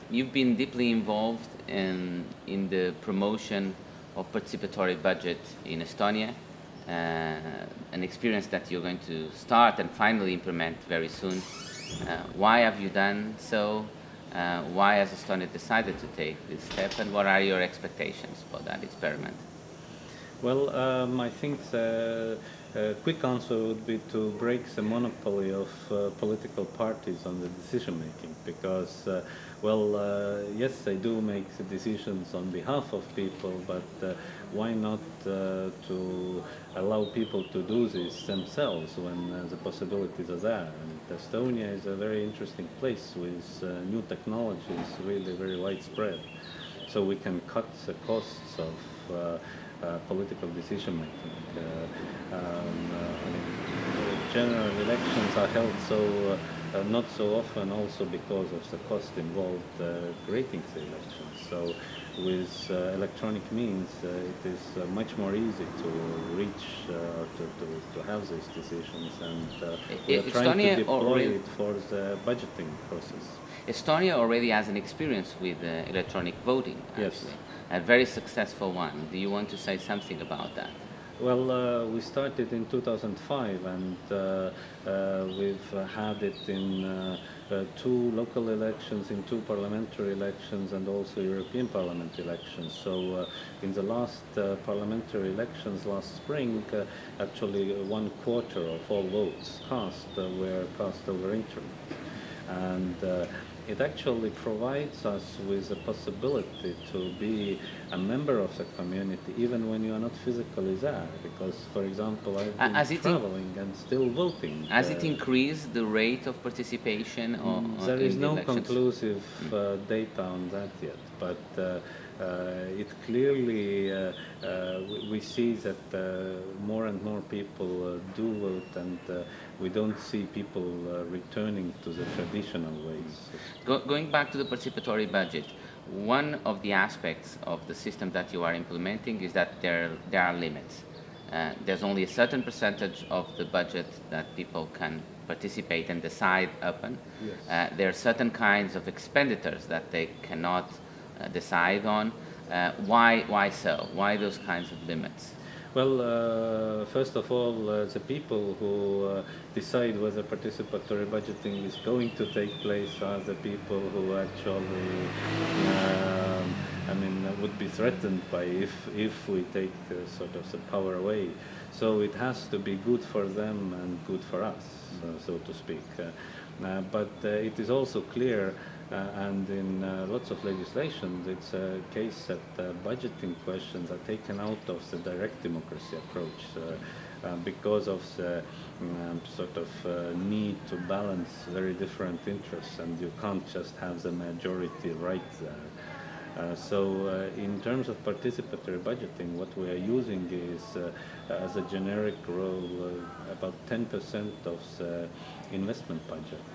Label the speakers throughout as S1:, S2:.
S1: you've been deeply involved in the promotion of participatory budget in Estonia, an experience that you're going to start and finally implement very soon. Why have you done so? Why has Estonia decided to take this step, and what are your expectations for that experiment?
S2: Well, I think the quick answer would be to break the monopoly of political parties on the decision making, because, yes, they do make the decisions on behalf of people, but why not to allow people to do this themselves when the possibilities are there? And Estonia is a very interesting place with new technologies really very widespread, so we can cut the costs of political decision making. General elections are held not so often, also because of the cost involved creating the elections. So with electronic means, it is much more easy to reach or to have these decisions, and we are trying to deploy it for the budgeting process.
S1: Estonia already has an experience with electronic voting, actually.
S2: Yes.
S1: A very successful one. Do you want to say something about that?
S2: Well, we started in 2005, and we've had it in 2 local elections, in 2 parliamentary elections, and also European Parliament elections. So in the last parliamentary elections last spring, actually 1/4 of all votes cast were cast over internet. And it actually provides us with the possibility to be a member of the community even when you are not physically there, because, for example, I've been traveling and still voting.
S1: Has it increased the rate of participation?
S2: There is no conclusive data on that yet, but it clearly, we see that more and more people do vote, and we don't see people returning to the traditional ways.
S1: Going back to the participatory budget, one of the aspects of the system that you are implementing is that there are limits. There's only a certain percentage of the budget that people can participate and decide upon.
S2: Yes.
S1: There are certain kinds of expenditures that they cannot decide on. Why so? Why those kinds of limits?
S2: Well, first of all, the people who decide whether participatory budgeting is going to take place are the people who actually, would be threatened by if we take sort of the power away. So it has to be good for them and good for us, so to speak. But it is also clear, and in lots of legislation, it's a case that budgeting questions are taken out of the direct democracy approach because of the sort of need to balance very different interests, and you can't just have the majority right there. In terms of participatory budgeting, what we are using is, as a generic rule, about 10% of the investment budget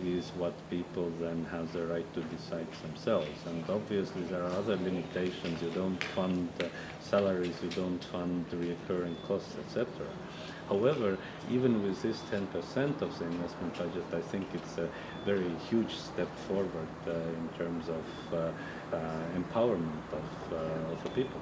S2: is what people then have the right to decide themselves. And obviously there are other limitations. You don't fund salaries, you don't fund recurring costs, etc. However, even with this 10% of the investment budget, I think it's a very huge step forward in terms of empowerment of the people.